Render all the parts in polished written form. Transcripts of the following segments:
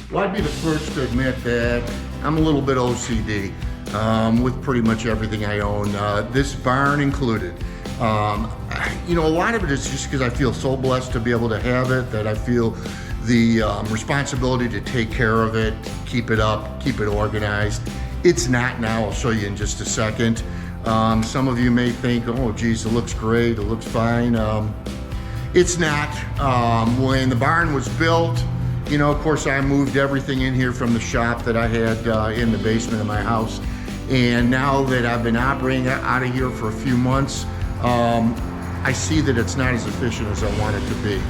Well, I'd be the first to admit that I'm a little bit OCD with pretty much everything I own, this barn included. You know, a lot of it is just because I feel so blessed to be able to have it, that I feel the responsibility to take care of it, keep it up, keep it organized. It's not now. I'll show you in just a second. Some of you may think, oh geez, it looks great, it looks fine. It's not. When the barn was built, you know, of course I moved everything in here from the shop that I had in the basement of my house. And now that I've been operating out of here for a few months, I see that it's not as efficient as I want it to be.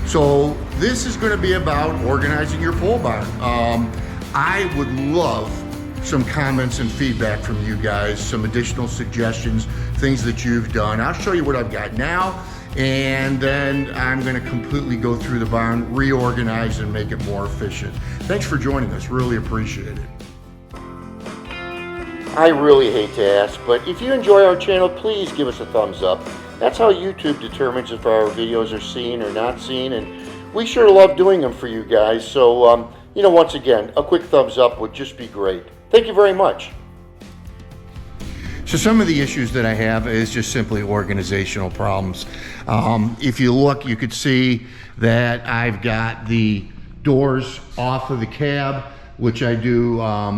So this is going to be about organizing your pole barn. I would love some comments and feedback from you guys, some additional suggestions, things that you've done. I'll show you what I've got now, and then I'm going to completely go through the barn, reorganize and make it more efficient. Thanks for joining us, really appreciate it. I really hate to ask, but if you enjoy our channel, please give us a thumbs up. That's how YouTube determines if our videos are seen or not seen, and we sure love doing them for you guys. So, you know, once again, a quick thumbs up would just be great. Thank you very much. So some of the issues that I have is just simply organizational problems. If you look, you could see that I've got the doors off of the cab, which I do,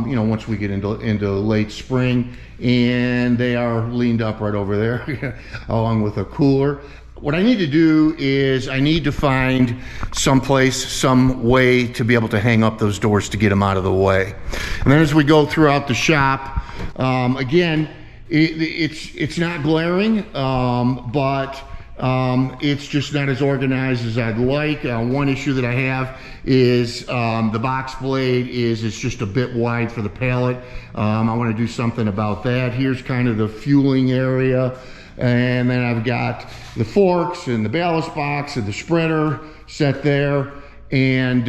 you know, once we get into late spring, and they are leaned up right over there along with a cooler. What I need to do is I need to find someplace, some way to be able to hang up those doors to get them out of the way. And then as we go throughout the shop, again, it's not glaring, but it's just not as organized as I'd like. One issue that I have is the box blade is just a bit wide for the pallet. I want to do something about that. Here's kind of the fueling area. And then I've got the forks and the ballast box and the spreader set there. And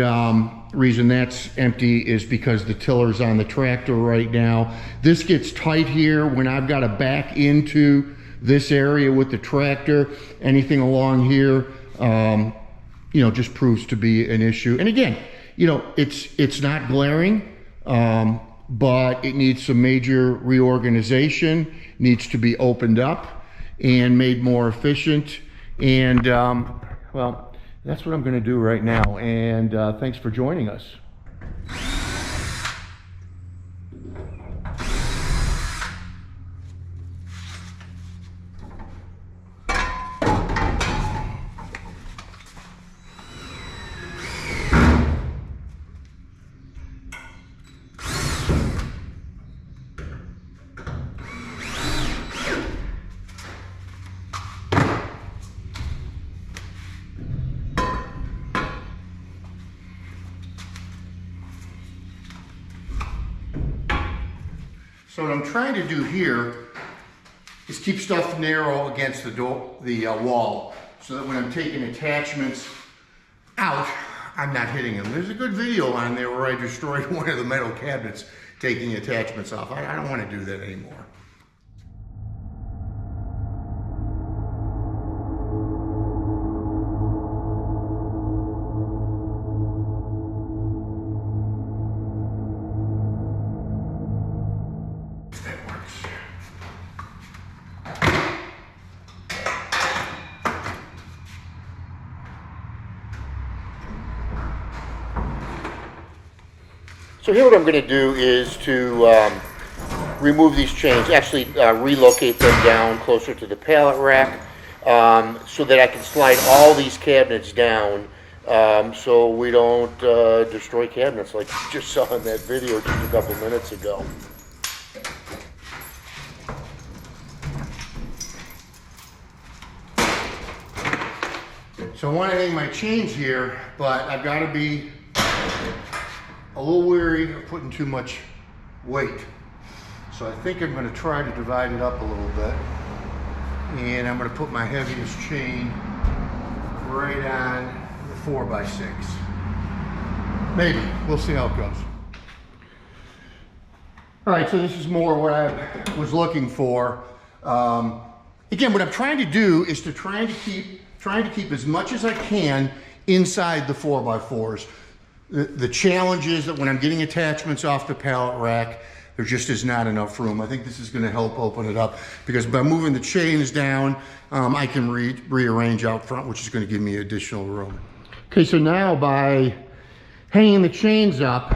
reason that's empty is because the tiller's on the tractor right now. This gets tight here when I've got to back into this area with the tractor. Anything along here, you know, just proves to be an issue. And again, you know, it's not glaring, but it needs some major reorganization, needs to be opened up and made more efficient. And well, that's what I'm going to do right now. And thanks for joining us. So what I'm trying to do here is keep stuff narrow against the door, the wall, so that when I'm taking attachments out, I'm not hitting them. There's a good video on there where I destroyed one of the metal cabinets taking attachments off. I don't want to do that anymore. So here what I'm going to do is to remove these chains, actually relocate them down closer to the pallet rack, so that I can slide all these cabinets down, so we don't destroy cabinets like you just saw in that video just a couple minutes ago. So I want to hang my chains here, but I've got to be a little weary of putting too much weight. So I think I'm going to try to divide it up a little bit. And I'm going to put my heaviest chain right on the 4x6. Maybe. We'll see how it goes. All right, so this is more what I was looking for. Again, what I'm trying to do is trying to keep as much as I can inside the 4x4s. The challenge is that when I'm getting attachments off the pallet rack, there just is not enough room. I think this is going to help open it up, because by moving the chains down, I can rearrange out front, which is going to give me additional room. Okay, so now by hanging the chains up,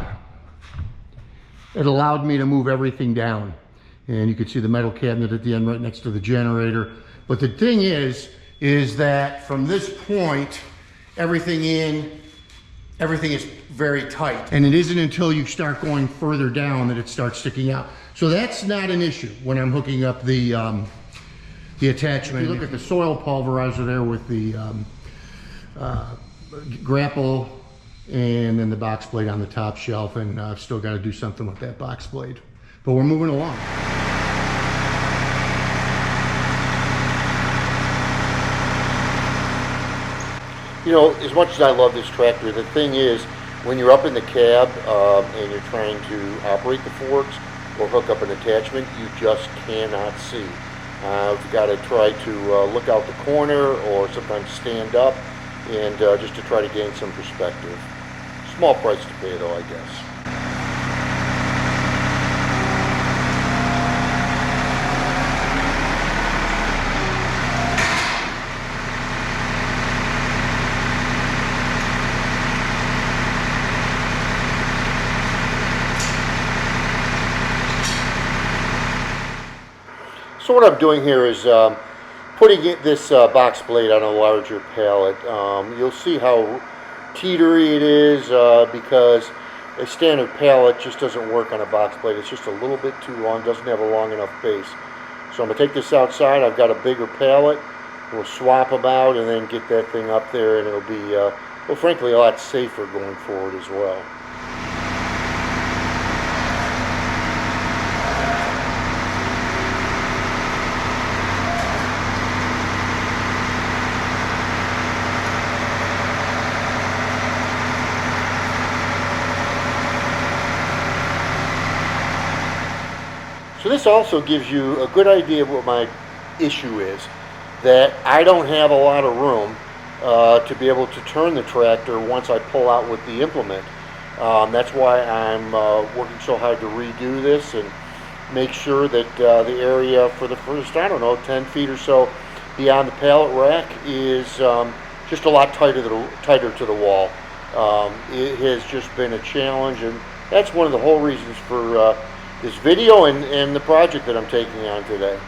it allowed me to move everything down. And you can see the metal cabinet at the end right next to the generator. But the thing is that from this point, everything is very tight. And it isn't until you start going further down that it starts sticking out. So that's not an issue when I'm hooking up the attachment. If you look at the soil pulverizer there with the grapple and then the box blade on the top shelf, and I've still got to do something with that box blade. But we're moving along. You know, as much as I love this tractor, the thing is, when you're up in the cab and you're trying to operate the forks or hook up an attachment, you just cannot see. You've got to try to look out the corner or sometimes stand up and just to try to gain some perspective. Small price to pay though, I guess. So what I'm doing here is putting this box blade on a larger pallet. You'll see how teetery it is because a standard pallet just doesn't work on a box blade. It's just a little bit too long, doesn't have a long enough base. So I'm going to take this outside. I've got a bigger pallet. We'll swap them out and then get that thing up there, and it'll be, well, frankly, a lot safer going forward as well. So this also gives you a good idea of what my issue is, that I don't have a lot of room to be able to turn the tractor once I pull out with the implement. That's why I'm working so hard to redo this and make sure that the area for the first, I don't know, 10 feet or so beyond the pallet rack is just a lot tighter to the wall. It has just been a challenge, and that's one of the whole reasons for this video and the project that I'm taking on today.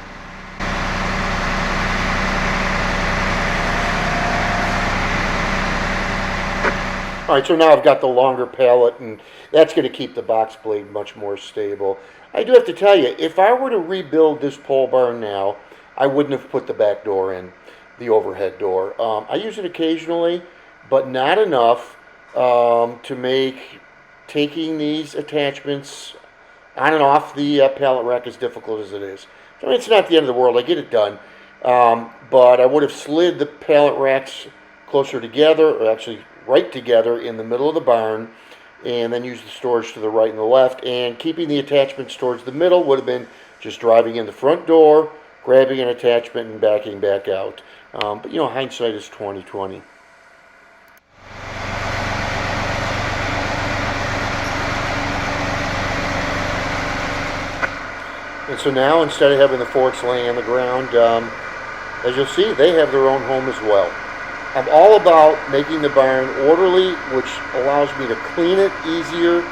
Alright, so now I've got the longer pallet, and that's going to keep the box blade much more stable. I do have to tell you, if I were to rebuild this pole barn now, I wouldn't have put the back door in, the overhead door. I use it occasionally, but not enough to make taking these attachments on and off the pallet rack as difficult as it is. So it's not the end of the world. I get it done. But I would have slid the pallet racks closer together, or actually right together in the middle of the barn, and then use the storage to the right and the left. And keeping the attachments towards the middle would have been just driving in the front door, grabbing an attachment, and backing back out. But you know, hindsight is 20/20. And so now, instead of having the forks laying on the ground, as you'll see, they have their own home as well. I'm all about making the barn orderly, which allows me to clean it easier,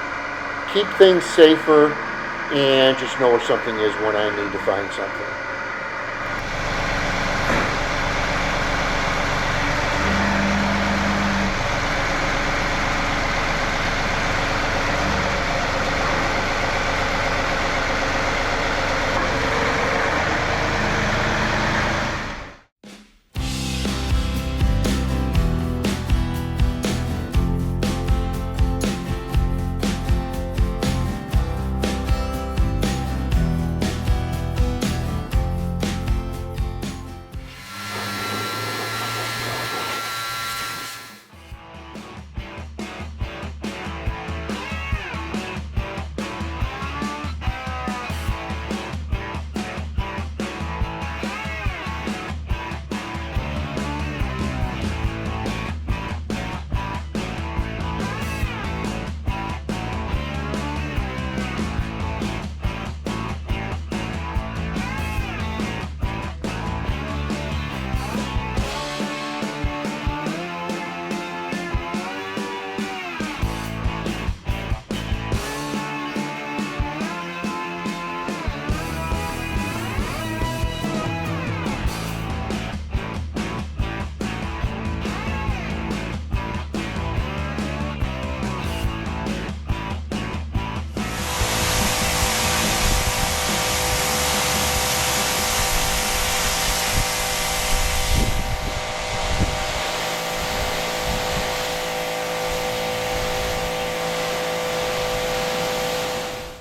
keep things safer, and just know where something is when I need to find something.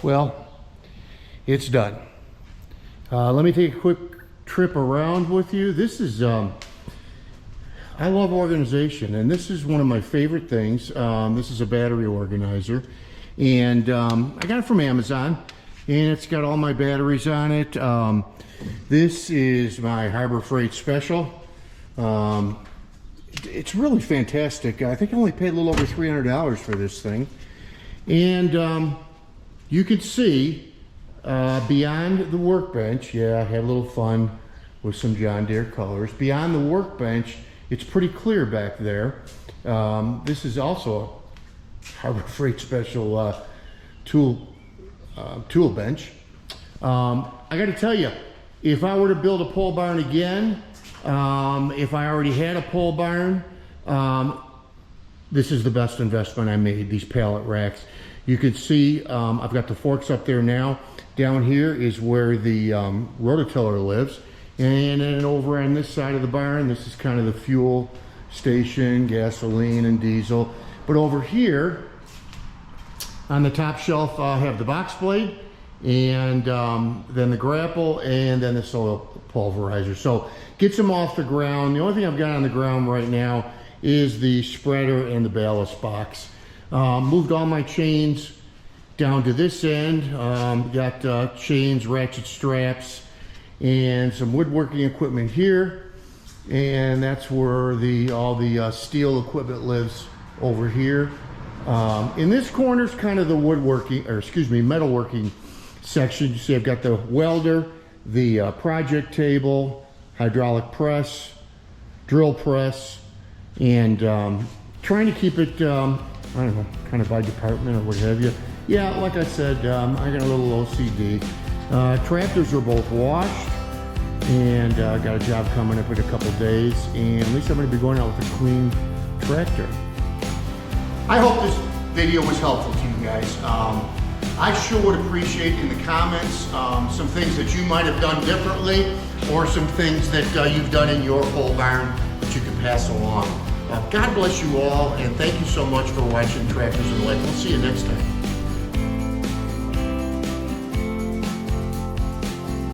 well, it's done. Let me take a quick trip around with you. This is, I love organization, and this is one of my favorite things. This is a battery organizer, and I got it from Amazon, and it's got all my batteries on it. This is my Harbor Freight Special. It's really fantastic. I think I only paid a little over $300 for this thing. And you can see beyond the workbench, yeah, I had a little fun with some John Deere colors. Beyond the workbench, it's pretty clear back there. This is also a Harbor Freight Special tool bench. I got to tell you, if I were to build a pole barn again, if I already had a pole barn, this is the best investment I made, these pallet racks. You can see I've got the forks up there now. Down here is where the rototiller lives. And then over on this side of the barn, this is kind of the fuel station, gasoline and diesel. But over here, on the top shelf, I have the box blade, and then the grapple, and then the soil pulverizer. So gets them off the ground. The only thing I've got on the ground right now is the spreader and the ballast box. Moved all my chains down to this end. Got chains, ratchet straps, and some woodworking equipment here. And that's where all the steel equipment lives over here. In this corner is kind of the woodworking, or excuse me, metalworking section. You see I've got the welder, the project table, hydraulic press, drill press, and trying to keep it, I don't know, kind of by department or what have you. Yeah, like I said, I got a little OCD. Tractors are both washed, and got a job coming up in a couple days, and at least I'm going to be going out with a clean tractor. I hope this video was helpful to you guys. I sure would appreciate in the comments some things that you might have done differently, or some things that you've done in your pole barn that you can pass along. God bless you all, and thank you so much for watching Tractors in Life. We'll see you next time.